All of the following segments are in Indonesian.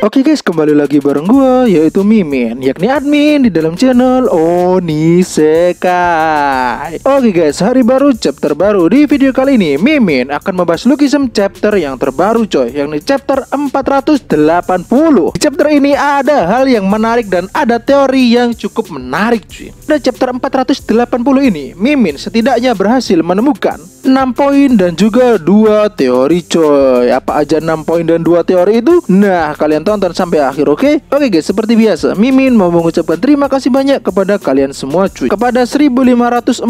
Oke guys, kembali lagi bareng gua, yaitu Mimin, yakni admin di dalam channel Onisekai. Oke guys, hari baru, chapter baru. Di video kali ini Mimin akan membahas Lookism chapter yang terbaru coy, yakni chapter 480. Di chapter ini ada hal yang menarik dan ada teori yang cukup menarik cuy. Pada chapter 480 ini Mimin setidaknya berhasil menemukan 6 poin dan juga 2 teori coy. Apa aja 6 poin dan 2 teori itu? Nah, kalian tonton sampai akhir, oke? Oke guys, seperti biasa Mimin mau mengucapkan terima kasih banyak kepada kalian semua cuy, kepada 1546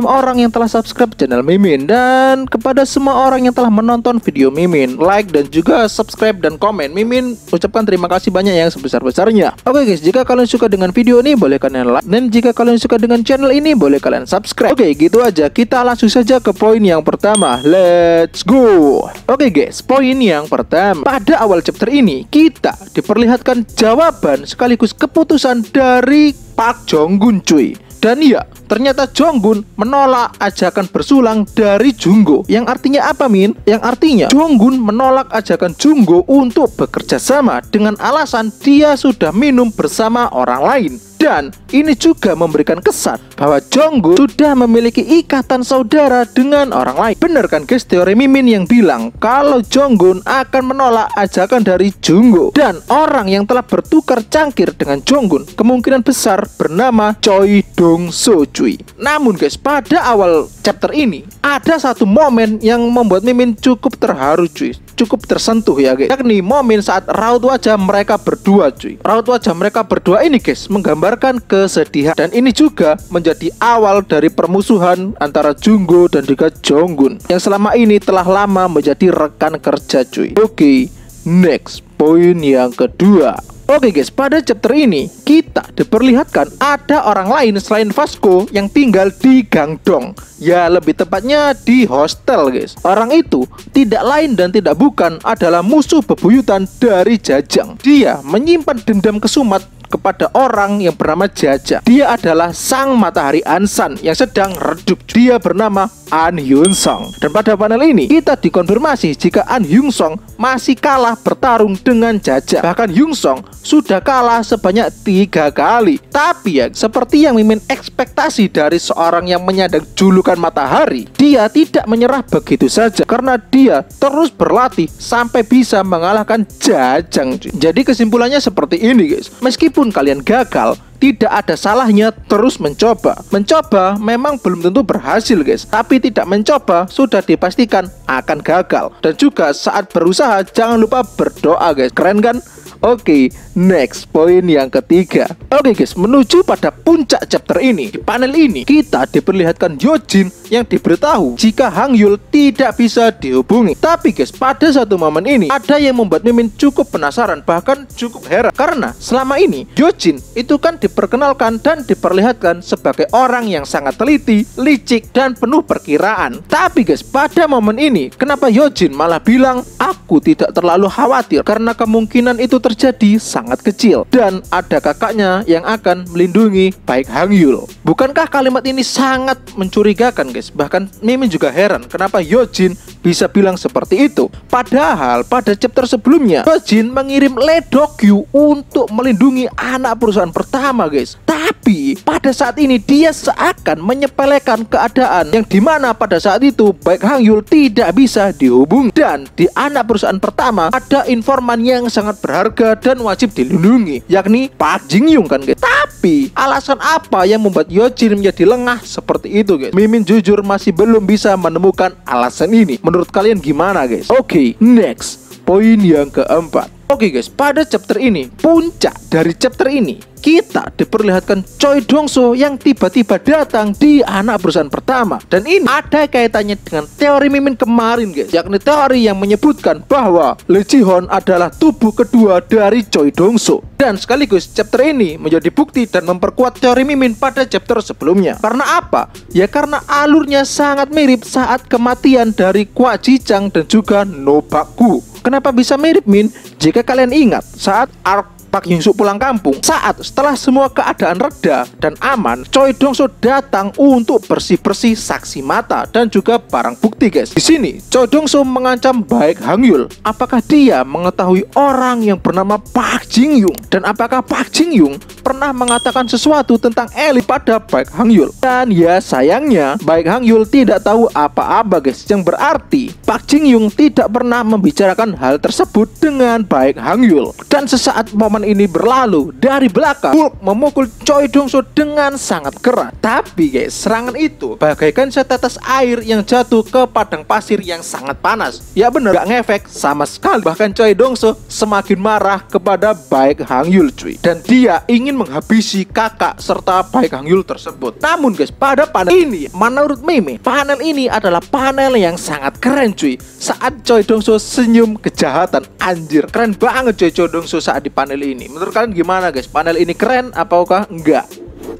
orang yang telah subscribe channel Mimin, dan kepada semua orang yang telah menonton video Mimin, like dan juga subscribe dan komen. Mimin ucapkan terima kasih banyak yang sebesar-besarnya. Oke guys, jika kalian suka dengan video ini boleh kalian like, dan jika kalian suka dengan channel ini boleh kalian subscribe. Oke, gitu aja, kita langsung saja ke poin yang pertama. Let's go. Oke guys, poin yang pertama. Pada awal chapter ini kita diperlihatkan jawaban sekaligus keputusan dari Park Jong-gun cuy. Dan ya, ternyata Jong-gun menolak ajakan bersulang dari Junggo. Yang artinya apa, Min? Yang artinya Jong-gun menolak ajakan Junggo untuk bekerja sama dengan alasan dia sudah minum bersama orang lain. Dan ini juga memberikan kesan bahwa Jong-gun sudah memiliki ikatan saudara dengan orang lain. Bener kan guys teori Mimin yang bilang kalau Jong-gun akan menolak ajakan dari Junggo. Dan orang yang telah bertukar cangkir dengan Jong-gun kemungkinan besar bernama Choi Dong-so cuy. Namun guys, pada awal chapter ini ada satu momen yang membuat Mimin cukup terharu cuy, cukup tersentuh ya guys, yakni momen saat raut wajah mereka berdua cuy. Raut wajah mereka berdua ini guys menggambarkan kesedihan, dan ini juga menjadi awal dari permusuhan antara Junggo dan juga Jong-gun yang selama ini telah lama menjadi rekan kerja cuy. Oke, next, poin yang kedua. Oke guys, pada chapter ini kita diperlihatkan ada orang lain selain Vasco yang tinggal di Gangdong. Ya, lebih tepatnya di hostel guys. Orang itu tidak lain dan tidak bukan adalah musuh bebuyutan dari Jajang. Dia menyimpan dendam kesumat kepada orang yang bernama Jajang. Dia adalah sang matahari Ansan yang sedang redup. Dia bernama An Hyun Song. Dan pada panel ini kita dikonfirmasi jika An Hyun Song masih kalah bertarung dengan Jajang. Bahkan Hyun Song sudah kalah sebanyak 3 kali. Tapi ya, seperti yang Mimin ekspektasi dari seorang yang menyandang julukan matahari, dia tidak menyerah begitu saja karena dia terus berlatih sampai bisa mengalahkan Jajang. Jadi kesimpulannya seperti ini guys, meskipun kalian gagal, tidak ada salahnya terus mencoba. Mencoba memang belum tentu berhasil guys, tapi tidak mencoba sudah dipastikan akan gagal. Dan juga saat berusaha jangan lupa berdoa guys. Keren kan? Oke, next, poin yang ketiga. Oke guys, menuju pada puncak chapter ini, di panel ini kita diperlihatkan Yojin yang diberitahu jika Hang Yul tidak bisa dihubungi. Tapi guys, pada satu momen ini ada yang membuat Mimin cukup penasaran, bahkan cukup heran, karena selama ini Yojin itu kan diperkenalkan dan diperlihatkan sebagai orang yang sangat teliti, licik, dan penuh perkiraan. Tapi guys, pada momen ini kenapa Yojin malah bilang aku tidak terlalu khawatir karena kemungkinan itu terjadi sangat kecil dan ada kakaknya yang akan melindungi baik Hang Yul. Bukankah kalimat ini sangat mencurigakan guys? Bahkan Mimin juga heran kenapa Yojin bisa bilang seperti itu. Padahal pada chapter sebelumnya Yojin mengirim Lee Dokyu untuk melindungi anak perusahaan pertama guys. Tapi pada saat ini dia seakan menyepelekan keadaan yang dimana pada saat itu baik Hang Yul tidak bisa dihubungi, dan di anak perusahaan pertama ada informan yang sangat berharga dan wajib dilindungi, yakni Park Jin Young kan guys. Tapi alasan apa yang membuat Yojin menjadi lengah seperti itu guys? Mimin jujur masih belum bisa menemukan alasan ini. Menurut kalian gimana guys? Oke, next, poin yang keempat. Oke guys, pada chapter ini, puncak dari chapter ini, kita diperlihatkan Choi Dong-so yang tiba-tiba datang di anak perusahaan pertama. Dan ini ada kaitannya dengan teori Mimin kemarin guys, yakni teori yang menyebutkan bahwa Lee Ji-hoon adalah tubuh kedua dari Choi Dong-so. Dan sekaligus chapter ini menjadi bukti dan memperkuat teori Mimin pada chapter sebelumnya. Karena apa? Ya karena alurnya sangat mirip saat kematian dari Kwa Ji-chang dan juga No Bak-gu. Kenapa bisa mirip Min? Jika kalian ingat saat arc Park Hyung Suk pulang kampung. Setelah semua keadaan reda dan aman, Choi Dong Soo datang untuk bersih-bersih saksi mata dan juga barang bukti, guys. Di sini Choi Dong Soo mengancam Baek Hang Yul. Apakah dia mengetahui orang yang bernama Park Jin Young, dan apakah Park Jin Young pernah mengatakan sesuatu tentang Ellie pada Baek Hang Yul? Dan ya sayangnya Baek Hang Yul tidak tahu apa-apa, guys. Yang berarti Park Jin Young tidak pernah membicarakan hal tersebut dengan Baek Hang Yul. Dan sesaat momen ini berlalu, dari belakang Hulk memukul Choi Dong Soo dengan sangat keras. Tapi guys, serangan itu bagaikan setetes air yang jatuh ke padang pasir yang sangat panas. Ya bener, gak ngefek sama sekali. Bahkan Choi Dong Soo semakin marah kepada Baek Hang Yul, cuy. Dan dia ingin menghabisi kakak serta Baek Hang Yul tersebut. Namun guys, pada panel ini, menurut Meme, panel ini adalah panel yang sangat keren, cuy. Saat Choi Dong Soo senyum kejahatan, anjir, keren banget cuy Choi Dong Soo saat di panel ini. Menurut kalian gimana guys? Panel ini keren apakah enggak?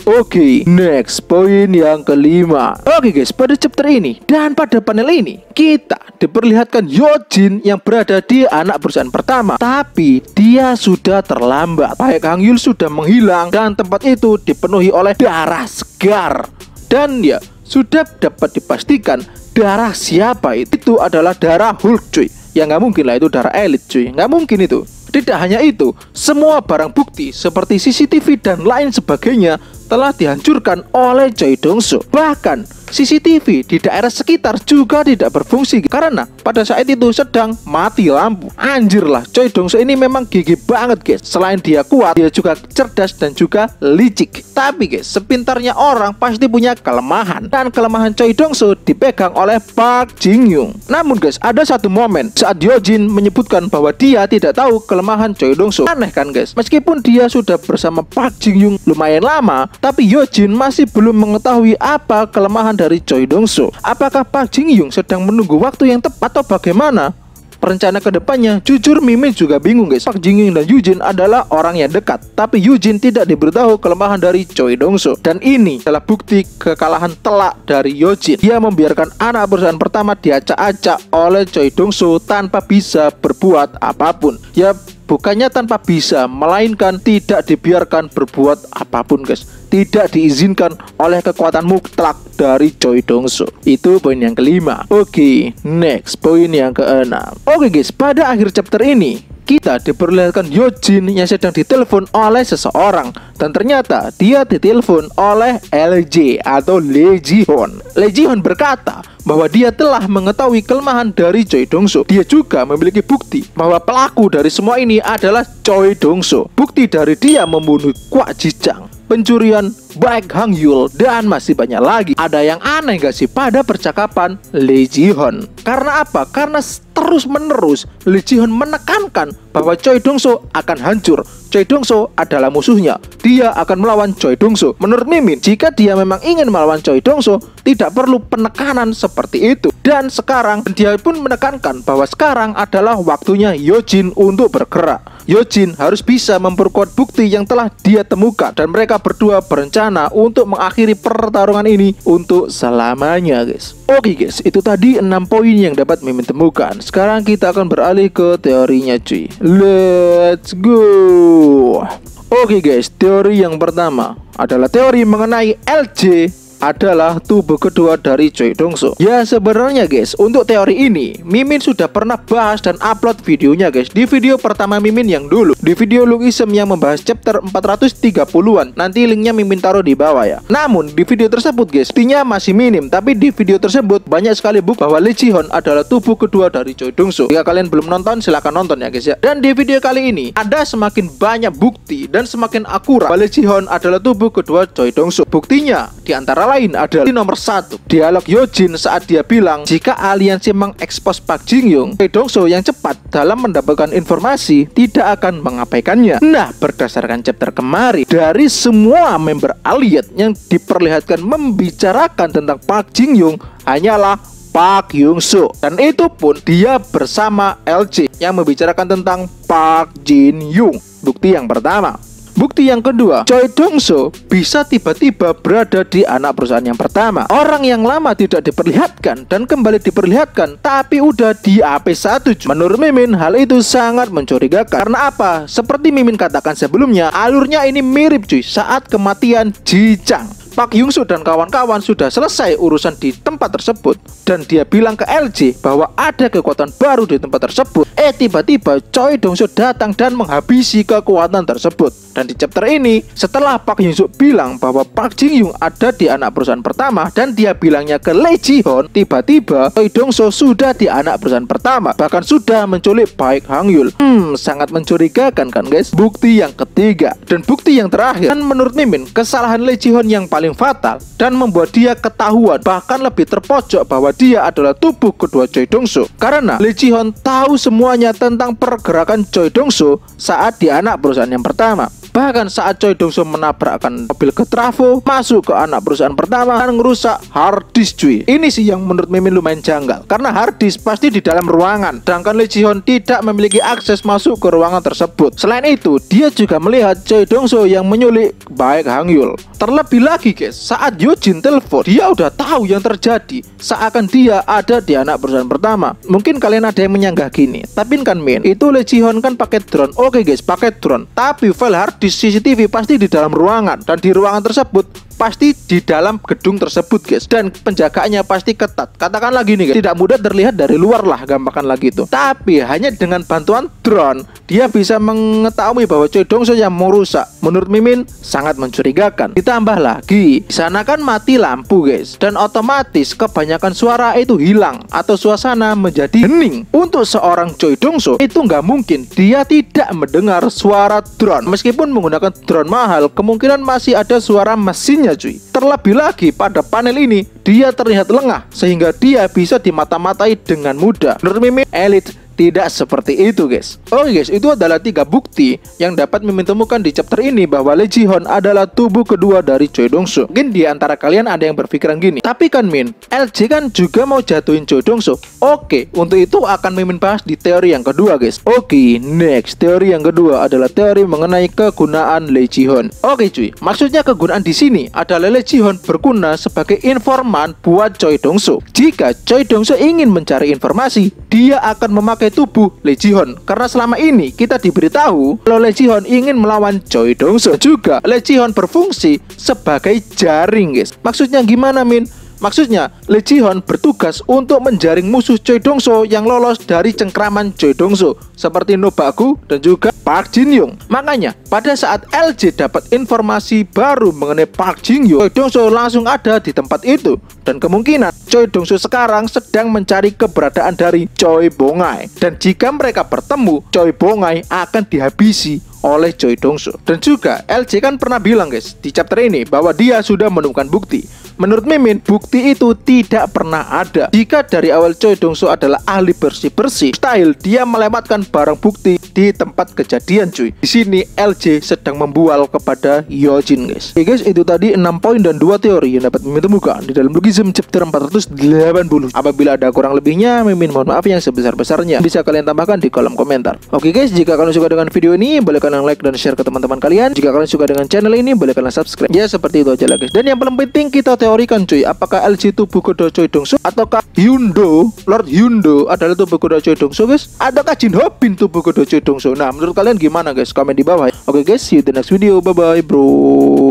Oke, next poin yang kelima. Oke guys, pada chapter ini dan pada panel ini kita diperlihatkan Yojin yang berada di anak perusahaan pertama, tapi dia sudah terlambat. Baek Hang Yul sudah menghilang dan tempat itu dipenuhi oleh darah segar. Dan ya, sudah dapat dipastikan darah siapa itu. Itu adalah darah Hulk, cuy. Ya nggak mungkin lah itu darah Elite, cuy. Nggak mungkin itu. Tidak hanya itu, semua barang bukti seperti CCTV dan lain sebagainya telah dihancurkan oleh Choi Dong Soo. Bahkan CCTV di daerah sekitar juga tidak berfungsi karena pada saat itu sedang mati lampu. Anjir lah, Choi Dong Soo ini memang gigi banget guys. Selain dia kuat, dia juga cerdas dan juga licik. Tapi guys, sepintarnya orang pasti punya kelemahan. Dan kelemahan Choi Dong Soo dipegang oleh Park Jin Young. Namun guys, ada satu momen saat Yojin menyebutkan bahwa dia tidak tahu kelemahan Choi Dong Soo. Aneh kan guys, meskipun dia sudah bersama Park Jin Young lumayan lama, tapi Yojin masih belum mengetahui apa kelemahan dari Choi Dong Soo. Apakah Park Jin Young sedang menunggu waktu yang tepat atau bagaimana rencana kedepannya? Jujur Mimin juga bingung guys. Park Jin Young dan Yujin adalah orang yang dekat, tapi Yujin tidak diberitahu kelemahan dari Choi Dong Soo. Dan ini adalah bukti kekalahan telak dari Yojin. Dia membiarkan anak perusahaan pertama diacak-acak oleh Choi Dong Soo tanpa bisa berbuat apapun. Ya bukannya tanpa bisa, melainkan tidak dibiarkan berbuat apapun guys. Tidak diizinkan oleh kekuatan mutlak dari Choi Dong Soo. Itu poin yang kelima. Oke, next poin yang keenam. Oke guys, pada akhir chapter ini kita diperlihatkan Yojin yang sedang ditelepon oleh seseorang. Dan ternyata dia ditelepon oleh LJ atau Lee Ji-hoon. Lee Ji-hoon berkata bahwa dia telah mengetahui kelemahan dari Choi Dong Soo. Dia juga memiliki bukti bahwa pelaku dari semua ini adalah Choi Dong Soo. Bukti dari dia membunuh Kwak Ji-chang, pencurian Baek Hang Yul, dan masih banyak lagi. Ada yang aneh gak sih pada percakapan Lee Ji-hoon? Karena apa? Karena terus menerus Lee Ji-hoon menekankan bahwa Choi Dong Soo akan hancur. Choi Dong Soo adalah musuhnya. Dia akan melawan Choi Dong Soo. Menurut Mimin, jika dia memang ingin melawan Choi Dong Soo, tidak perlu penekanan seperti itu. Dan sekarang dia pun menekankan bahwa sekarang adalah waktunya Yojin untuk bergerak. Yojin harus bisa memperkuat bukti yang telah dia temukan, dan mereka berdua berencana untuk mengakhiri pertarungan ini untuk selamanya guys. Oke guys, itu tadi 6 poin yang dapat Mimin temukan. Sekarang kita akan beralih ke teorinya cuy. Let's go. Oke guys, teori yang pertama adalah teori mengenai LJ adalah tubuh kedua dari Choi Dong Soo. Ya sebenarnya guys, untuk teori ini Mimin sudah pernah bahas dan upload videonya guys. Di video pertama Mimin yang dulu, di video Lookism yang membahas chapter 430-an. Nanti linknya Mimin taruh di bawah ya. Namun di video tersebut guys, buktinya masih minim. Tapi di video tersebut banyak sekali bukti bahwa Lee Ji-hoon adalah tubuh kedua dari Choi Dong Soo. Jika kalian belum nonton, silahkan nonton ya guys ya. Dan di video kali ini ada semakin banyak bukti dan semakin akurat bahwa Lee Ji-hoon adalah tubuh kedua Choi Dong Soo. Buktinya diantara lain adalah nomor 1, dialog Yojin saat dia bilang jika aliansi mengekspos Park Jin Young, Choi Dong Soo yang cepat dalam mendapatkan informasi tidak akan mengabaikannya. Nah, berdasarkan chapter kemarin, dari semua member Allied yang diperlihatkan membicarakan tentang Park Jin Young hanyalah Park Hyung Soo, dan itu pun dia bersama LJ yang membicarakan tentang Park Jin Young. Bukti yang pertama. Bukti yang kedua, Choi Dong-soo bisa tiba-tiba berada di anak perusahaan yang pertama. Orang yang lama tidak diperlihatkan dan kembali diperlihatkan, tapi udah di AP1. Menurut Mimin, hal itu sangat mencurigakan. Karena apa? Seperti Mimin katakan sebelumnya, alurnya ini mirip cuy saat kematian Ji Chang. Park Hyung Soo dan kawan-kawan sudah selesai urusan di tempat tersebut dan dia bilang ke LJ bahwa ada kekuatan baru di tempat tersebut. Tiba-tiba Choi Dong-soo datang dan menghabisi kekuatan tersebut. Dan di chapter ini, setelah Park Hyung Soo bilang bahwa Park Jin Young ada di anak perusahaan pertama dan dia bilangnya ke Lee Ji Hoon, tiba-tiba Choi Dong-soo sudah di anak perusahaan pertama, bahkan sudah menculik Baek Hang Yul. Sangat mencurigakan kan guys. Bukti yang ketiga dan bukti yang terakhir, dan menurut Mimin, kesalahan Lee Ji Hoon yang paling fatal dan membuat dia ketahuan bahkan lebih terpojok bahwa dia adalah tubuh kedua Choi Dong-soo. Karena Lee Ji Hoon tahu semuanya tentang pergerakan Choi Dong-soo saat di anak perusahaan yang pertama. Bahkan saat Choi Dong-soo menabrakkan mobil ke trafo, masuk ke anak perusahaan pertama dan ngerusak hard disk cuy. Ini sih yang menurut Mimin lumayan janggal, karena hard disk pasti di dalam ruangan, sedangkan Lee Ji Hoon tidak memiliki akses masuk ke ruangan tersebut. Selain itu, dia juga melihat Choi Dong-soo yang menyulik Baek Hang Yul. Terlebih lagi guys, saat Yojin telepon, dia udah tahu yang terjadi, seakan dia ada di anak perusahaan pertama. Mungkin kalian ada yang menyanggah gini, tapi kan Min, itu Lee Ji Hoon kan pakai drone. Oke guys, pakai drone, tapi file hard di CCTV pasti di dalam ruangan, dan di ruangan tersebut pasti di dalam gedung tersebut guys, dan penjagaannya pasti ketat. Katakanlah gini guys, tidak mudah terlihat dari luar lah, gampangkan lagi itu. Tapi hanya dengan bantuan drone dia bisa mengetahui bahwa Choi Dong-soo yang merusak. Menurut Mimin sangat mencurigakan. Ditambah lagi, di sana kan mati lampu guys, dan otomatis kebanyakan suara itu hilang atau suasana menjadi hening. Untuk seorang Choi Dong-soo itu nggak mungkin dia tidak mendengar suara drone. Meskipun menggunakan drone mahal, kemungkinan masih ada suara mesinnya cuy. Terlebih lagi pada panel ini dia terlihat lengah sehingga dia bisa dimata-matai dengan mudah. Menurut Mimin, Elite tidak seperti itu guys. Oke guys, itu adalah 3 bukti yang dapat Mimin temukan di chapter ini bahwa Lee Ji Hoon adalah tubuh kedua dari Choi Dong-soo. Mungkin di antara kalian ada yang berpikiran gini, tapi kan Min, LJ kan juga mau jatuhin Choi Dong-soo. Oke, untuk itu akan Mimin bahas di teori yang kedua guys. Oke, next, teori yang kedua adalah teori mengenai kegunaan Lee Ji Hoon. Oke cuy, maksudnya kegunaan di sini adalah Lee Ji Hoon berguna sebagai informan buat Choi Dong-soo. Jika Choi Dong-soo ingin mencari informasi, dia akan memakai tubuh Lee Ji Hoon, karena selama ini kita diberitahu kalau Lee Ji Hoon ingin melawan Choi Dong-soo. Juga Lee Ji Hoon berfungsi sebagai jaring guys. Maksudnya gimana Min? Maksudnya Lee Ji Hoon bertugas untuk menjaring musuh Choi Dong-soo yang lolos dari cengkraman Choi Dong-soo seperti Nobaku dan juga Park Jin Young. Makanya pada saat LJ dapat informasi baru mengenai Park Jin Young, Choi Dong-soo langsung ada di tempat itu. Dan kemungkinan Choi Dong-soo sekarang sedang mencari keberadaan dari Choi Bo-ngai. Dan jika mereka bertemu, Choi Bo-ngai akan dihabisi oleh Choi Dong-soo. Dan juga LJ kan pernah bilang guys di chapter ini bahwa dia sudah menemukan bukti. Menurut Mimin, bukti itu tidak pernah ada. Jika dari awal Choi Dong-soo adalah ahli bersih-bersih, style dia melewatkan barang bukti di tempat kejadian cuy. Di sini LJ sedang membual kepada Yojin guys. Oke guys, itu tadi 6 poin dan 2 teori yang dapat Mimin temukan di dalam Lookism chapter 480. Apabila ada kurang lebihnya, Mimin mohon maaf yang sebesar-besarnya. Bisa kalian tambahkan di kolom komentar. Oke guys, jika kalian suka dengan video ini, boleh kalian like dan share ke teman-teman kalian. Jika kalian suka dengan channel ini, boleh kalian subscribe. Ya seperti itu aja lah guys. Dan yang paling penting kita teorikan cuy, apakah LJ tubuh kedua Choi Dong-soo ataukah Hyundo, Lord Hyundo adalah tubuh kedua Choi Dong-soo guys, ataukah Jin Ho Bin tubuh kedua Choi Dong-soo. Nah menurut kalian gimana guys, komen di bawah ya. Oke guys, see you the next video, bye bye bro.